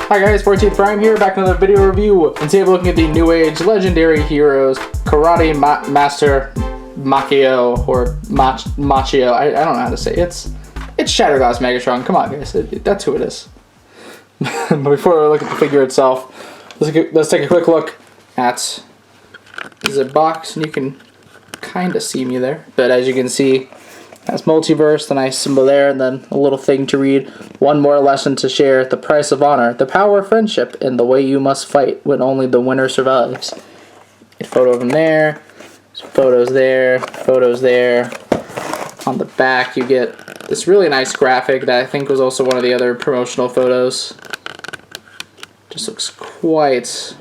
Hi guys, 14th Prime here, back in another video review. And today we're looking at the Newage Legendary Heroes Karate Master Macchio, or Macchio. I don't know how to say it. It's Shatterglass Megatron. Come on guys, that's who it is. But before we look at the figure itself, let's take a quick look at the zip box, and you can kind of see me there. But as you can see, that's Multiverse, the nice symbol there, and then a little thing to read. One more lesson to share: the price of honor, the power of friendship, and the way you must fight when only the winner survives. Get a photo of him there, photos there, photos there. On the back, you get this really nice graphic that I think was also one of the other promotional photos. Just looks quite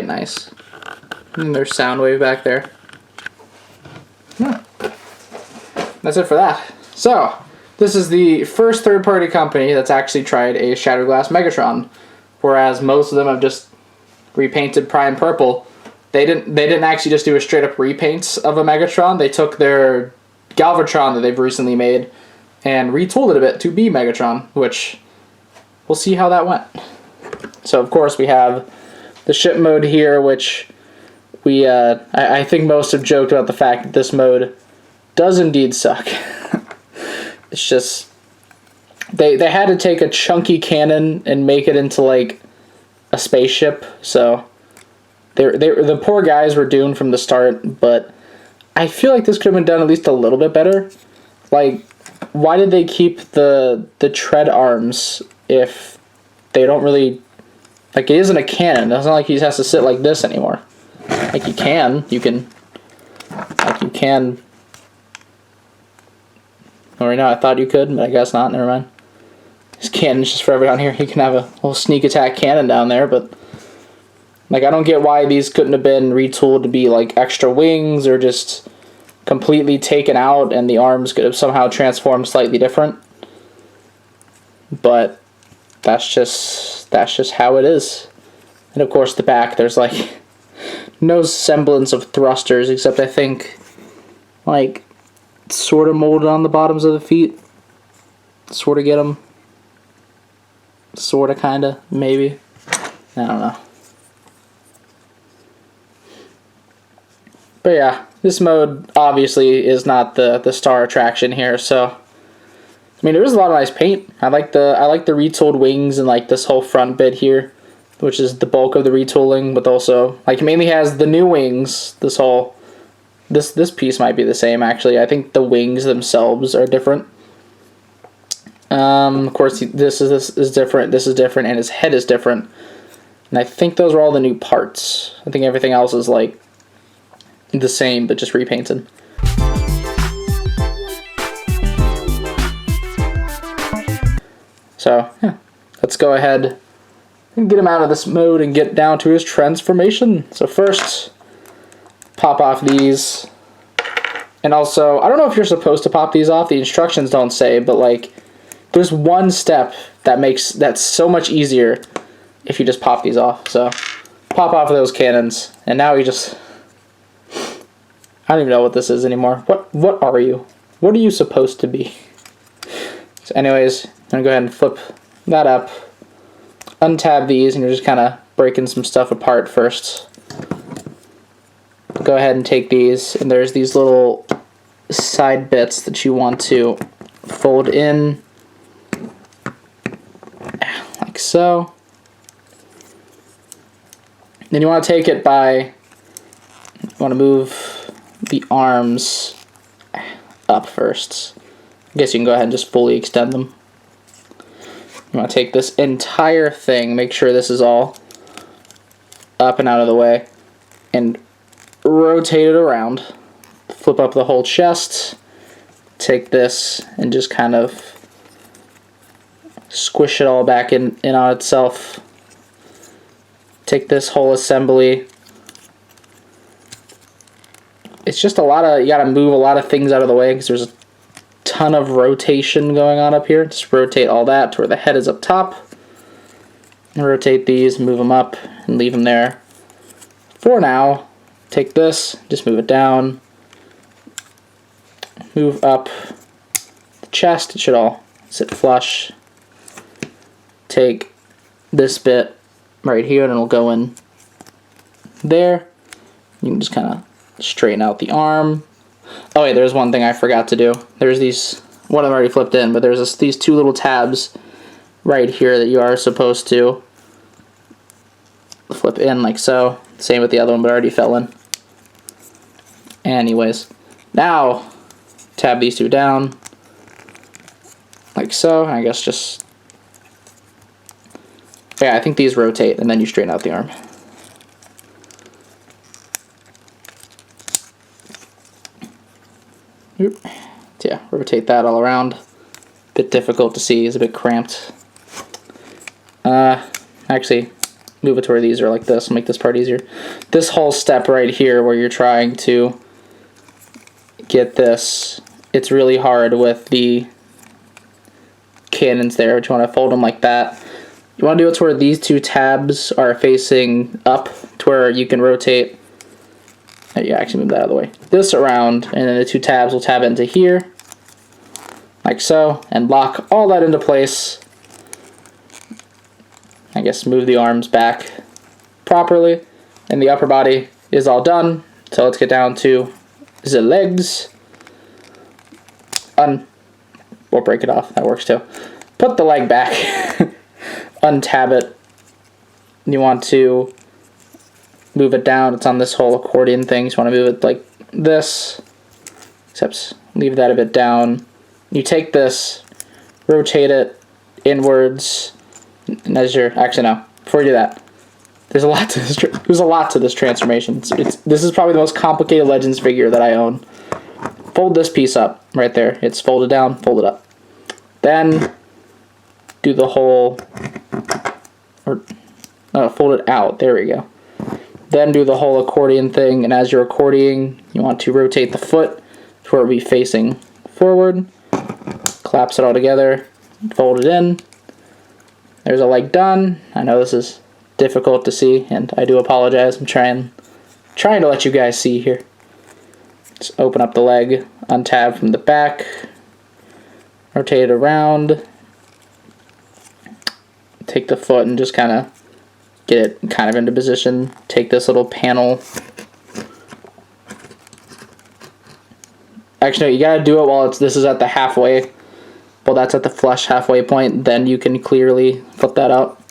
nice. And there's Soundwave back there. Yeah. That's it for that. So, this is the first third-party company that's actually tried a Shatterglass Megatron, whereas most of them have just repainted Prime Purple. They didn't actually just do a straight-up repaint of a Megatron. They took their Galvatron that they've recently made and retooled it a bit to be Megatron, which we'll see how that went. So, of course, we have the ship mode here, which I think most have joked about the fact that this mode does indeed suck. It's just they had to take a chunky cannon and make it into like a spaceship, so the poor guys were doomed from the start. But I feel like this could have been done at least a little bit better. Like, why did they keep the tread arms if they don't really, like, it isn't a cannon? It's not like he has to sit like this anymore. Like, you can or no, I thought you could, but I guess not. Never mind. This cannon's just for everyone here. You can have a little sneak attack cannon down there, but like, I don't get why these couldn't have been retooled to be like extra wings, or just completely taken out and the arms could have somehow transformed slightly different. But that's just how it is. And of course, the back, there's like no semblance of thrusters, except I think like sort of molded on the bottoms of the feet. Sort of get them. Sort of, kind of, maybe. I don't know. But yeah, this mode obviously is not the star attraction here. So, I mean, there is a lot of nice paint. I like the retooled wings and like this whole front bit here, which is the bulk of the retooling. But also, like, it mainly has the new wings. This piece might be the same, actually. I think the wings themselves are different. Of course, this is different, this is different, and his head is different. And I think those are all the new parts. I think everything else is, like, the same, but just repainted. So, yeah. Let's go ahead and get him out of this mode and get down to his transformation. So first, pop off these. And also, I don't know if you're supposed to pop these off. The instructions don't say, but like, there's one step that's so much easier if you just pop these off. So, pop off of those cannons, and now you just, I don't even know what this is anymore. What are you? What are you supposed to be? So anyways, I'm gonna go ahead and flip that up, untab these, and you're just kind of breaking some stuff apart first. Go ahead and take these, and there's these little side bits that you want to fold in like so. Then you want to take it by, you want to move the arms up first. I guess you can go ahead and just fully extend them. You want to take this entire thing, make sure this is all up and out of the way, and rotate it around. Flip up the whole chest. Take this and just kind of squish it all back in on itself. Take this whole assembly. It's just a lot of, you gotta move a lot of things out of the way because there's a ton of rotation going on up here. Just rotate all that to where the head is up top. And rotate these, move them up, and leave them there. For now, take this, just move it down. Move up the chest, it should all sit flush. take this bit right here and it'll go in there. You can just kind of straighten out the arm. Oh wait, there's one thing I forgot to do. There's these, one of them already flipped in, but there's these two little tabs right here that you are supposed to flip in like so. Same with the other one, but already fell in. Anyways, now tab these two down like so. I guess just, yeah, I think these rotate and then you straighten out the arm. Oop. Yeah, rotate that all around. Bit difficult to see, it's a bit cramped. Actually, move it to where these are like this, make this part easier. This whole step right here where you're trying to get this, it's really hard with the cannons there, but you want to fold them like that. You want to do it to where these two tabs are facing up, to where you can rotate. Yeah, actually move that out of the way. This around, and then the two tabs will tab into here, like so, and lock all that into place. I guess move the arms back properly, and the upper body is all done. So let's get down to the legs. Or break it off, that works too. Put the leg back, untab it. You want to move it down. It's on this whole accordion thing. So you want to move it like this, except leave that a bit down. You take this, rotate it inwards, and as you're, actually no, before you do that, there's a lot to this. There's a lot to this transformation. This is probably the most complicated Legends figure that I own. Fold this piece up right there. It's folded down, fold it up. Then do the whole, or no, fold it out. There we go. Then do the whole accordion thing, and as you're accordioning, you want to rotate the foot to where it'll be facing forward. Collapse it all together, fold it in. There's a leg done. I know this is difficult to see, and I do apologize. I'm trying to let you guys see here. Just open up the leg, untab from the back, rotate it around, take the foot and just kind of get it kind of into position. Take this little panel. Actually, no, you gotta do it while this is at the halfway. Well, that's at the flush halfway point. Then you can clearly flip that out.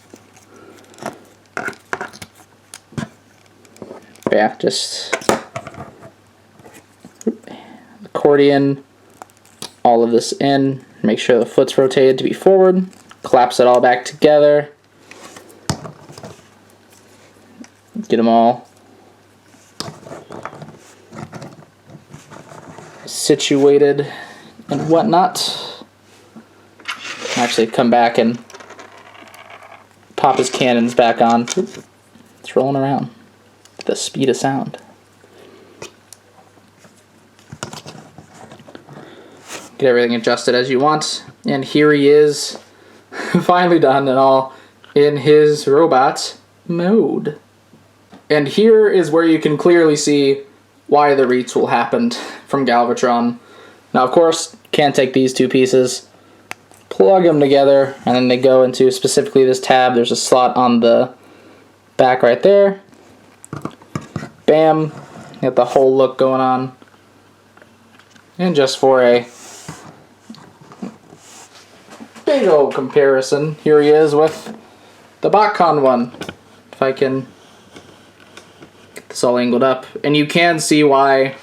But yeah, just accordion all of this in. Make sure the foot's rotated to be forward. Collapse it all back together. Get them all situated and whatnot. Actually, come back and pop his cannons back on. It's rolling around at the speed of sound. Get everything adjusted as you want. And here he is, finally done and all in his robot mode. And here is where you can clearly see why the retool happened from Galvatron. Now, of course, can't take these two pieces, plug them together, and then they go into specifically this tab. There's a slot on the back right there. Bam, get the whole look going on. And just for a big old comparison, here he is with the BotCon one. If I can get this all angled up. And you can see why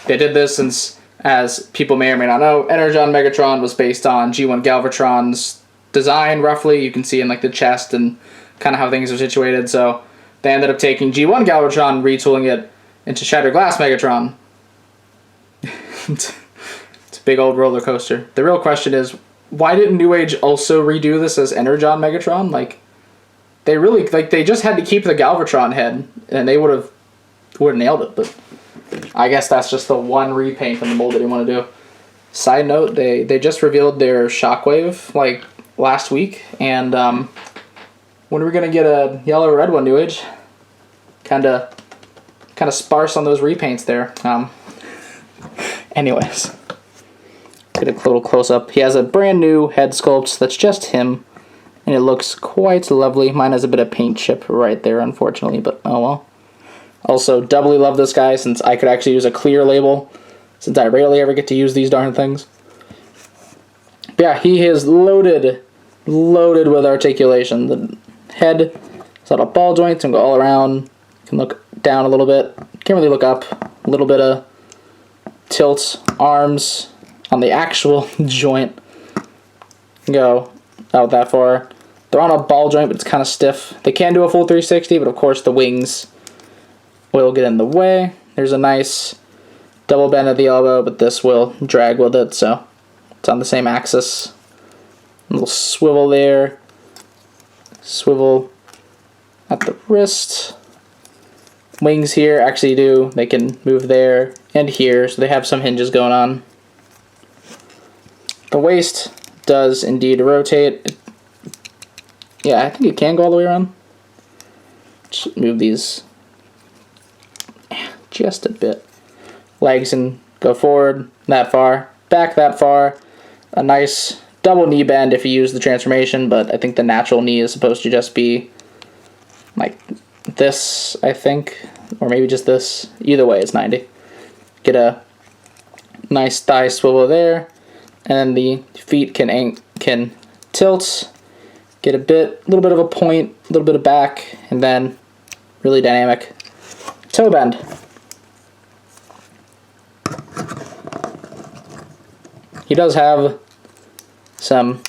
they did this, since, as people may or may not know, Energon Megatron was based on G1 Galvatron's design, roughly. You can see in like the chest and kind of how things are situated. So they ended up taking G1 Galvatron, retooling it into Shattered Glass Megatron. It's a big old roller coaster. The real question is, why didn't Newage also redo this as Energon Megatron? Like, they really, like, they just had to keep the Galvatron head, and they would have nailed it. But I guess that's just the one repaint in the mold that they want to do. Side note, they just revealed their Shockwave like last week, and when are we gonna get a yellow or red one, Newage? Kind of sparse on those repaints there. Anyways, get a little close up. He has a brand new head sculpt that's just him, and it looks quite lovely. Mine has a bit of paint chip right there, unfortunately, but oh well. Also, doubly love this guy since I could actually use a clear label, since I rarely ever get to use these darn things. But yeah, he is loaded with articulation. The head is a lot of ball joints and go all around. You can look down a little bit. Can't really look up. A little bit of tilt. Arms on the actual joint go out that far. They're on a ball joint, but it's kind of stiff. They can do a full 360, but of course the wings will get in the way. There's a nice double bend at the elbow, but this will drag with it, so it's on the same axis. A little swivel there. Swivel at the wrist. Wings here actually they can move there and here, so they have some hinges going on. The waist does indeed rotate. Yeah, I think it can go all the way around. Just move these just a bit. Legs and go forward that far, back that far. A nice double knee bend if you use the transformation, but I think the natural knee is supposed to just be like this, I think, or maybe just this. Either way, it's 90. Get a nice thigh swivel there, and then the feet can tilt. Get a little bit of a point, a little bit of back, and then really dynamic toe bend. He does have some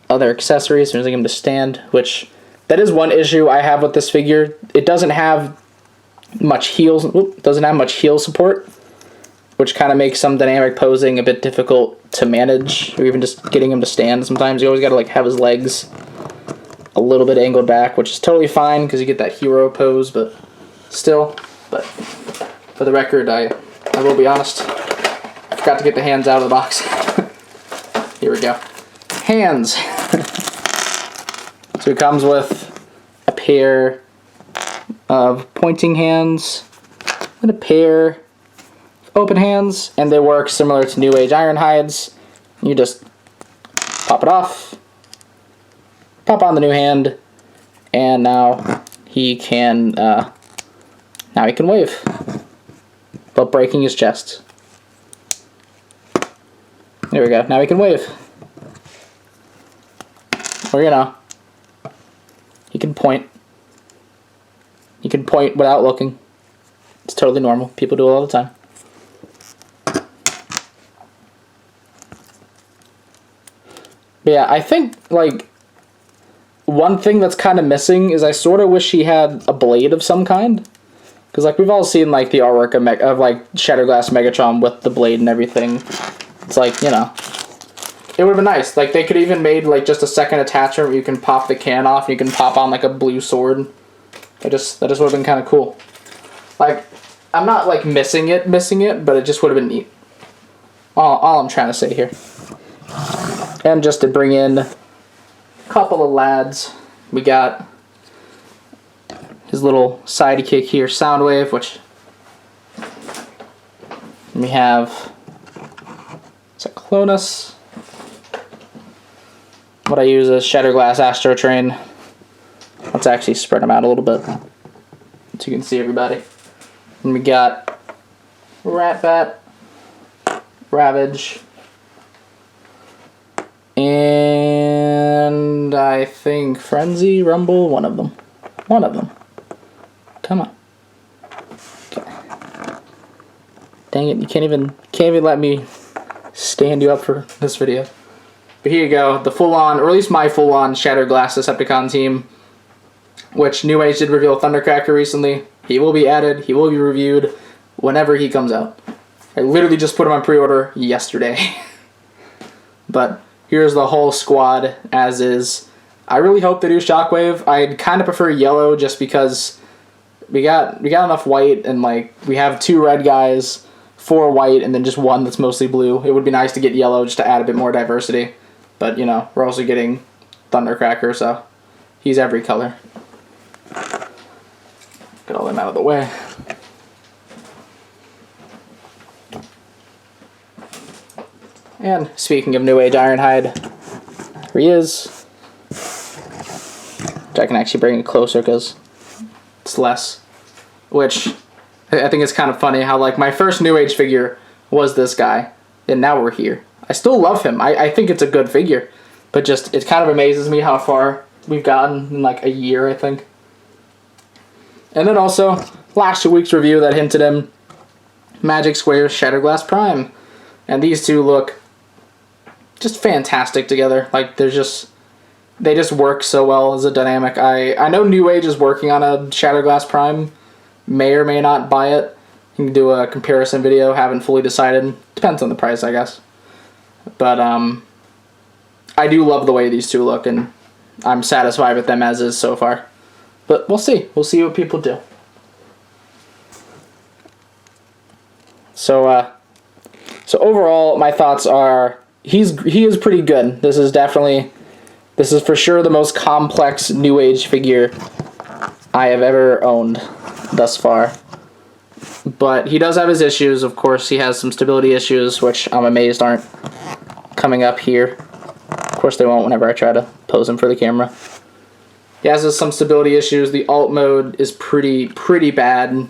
other accessories. There's like him to stand, which that is one issue I have with this figure. It doesn't have much heel support, which kind of makes some dynamic posing a bit difficult to manage, or even just getting him to stand. Sometimes you always got to like have his legs a little bit angled back, which is totally fine because you get that hero pose, but still. But for the record, I will be honest, I forgot to get the hands out of the box. Here we go. Hands. So it comes with a pair of pointing hands and a pair of open hands, and they work similar to Newage iron hides. You just pop it off, pop on the new hand, and now he can wave, but breaking his chest. There we go. Now he can wave. Or, he can point. He can point without looking. It's totally normal. People do it all the time. But yeah, I think, like, one thing that's kind of missing is I sort of wish he had a blade of some kind. Because, like, we've all seen, like, the artwork of like, Shatterglass Megatron with the blade and everything. It's like, it would have been nice. Like, they could even made, like, just a second attachment where you can pop the can off and you can pop on, like, a blue sword. That just would have been kind of cool. Like, I'm not, like, missing it, but it just would have been neat. All I'm trying to say here. And just to bring in a couple of lads, we got his little sidekick here, Soundwave, which we have Cyclonus. What I use is Shatterglass Astro Train. Let's actually spread them out a little bit so you can see everybody. And we got Ratbat, Ravage, and I think Frenzy, Rumble, one of them. Come on. Okay. Dang it, you can't even let me stand you up for this video. But here you go, the full-on, or at least my full-on Shatterglass Decepticon team, which Newage did reveal Thundercracker recently. He will be added, he will be reviewed whenever he comes out. I literally just put him on pre-order yesterday. But here's the whole squad as is. I really hope they do Shockwave. I'd kind of prefer yellow just because we got enough white, and like we have 2 red guys, 4 white, and then just 1 that's mostly blue. It would be nice to get yellow just to add a bit more diversity. But, we're also getting Thundercracker, so he's every color. Get all them out of the way. And speaking of Newage Ironhide, here he is. I can actually bring it closer because it's less. Which I think it's kind of funny how like my first New Age figure was this guy, and now we're here. I still love him. I think it's a good figure, but just it kind of amazes me how far we've gotten in like a year, I think. And then also last week's review that hinted him, Magic Square's Shattered Glass Prime, and these two look just fantastic together. Like they just work so well as a dynamic. I know New Age is working on a Shattered Glass Prime. May or may not buy it. You can do a comparison video. Haven't fully decided. Depends on the price, I guess. But I do love the way these two look, and I'm satisfied with them as is so far. But we'll see. We'll see what people do. So overall, my thoughts are he is pretty good. This is for sure the most complex New Age figure I have ever owned thus far. But he does have his issues. Of course, he has some stability issues, which I'm amazed aren't coming up here. Of course, they won't whenever I try to pose him for the camera. He has some stability issues. The alt mode is pretty bad.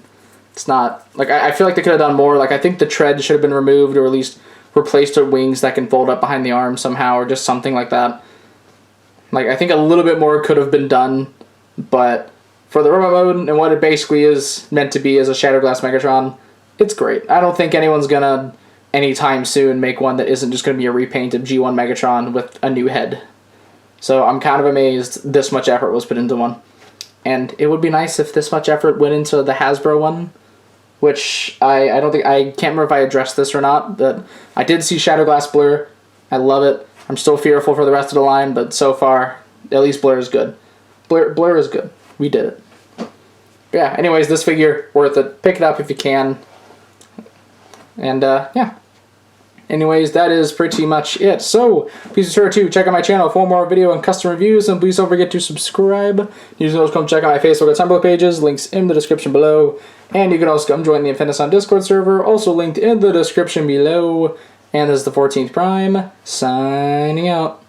It's not like I feel like they could have done more. Like I think the tread should have been removed, or at least replaced with wings that can fold up behind the arm somehow, or just something like that. Like I think a little bit more could have been done, but for the robot mode and what it basically is meant to be as a Shattered Glass Megatron, it's great. I don't think anyone's gonna anytime soon make one that isn't just gonna be a repainted G1 Megatron with a new head. So I'm kind of amazed this much effort was put into one. And it would be nice if this much effort went into the Hasbro one, which I can't remember if I addressed this or not, but I did see Shattered Glass Blur. I love it. I'm still fearful for the rest of the line, but so far, at least Blur is good. Blur is good. We did it. Yeah, anyways, this figure, worth it. Pick it up if you can. And, yeah. Anyways, that is pretty much it. So, please be sure to check out my channel for more video and custom reviews, and please don't forget to subscribe. You can also come check out my Facebook and Tumblr pages, links in the description below. And you can also come join the Infiniton Discord server, also linked in the description below. And this is the 14th Prime, signing out.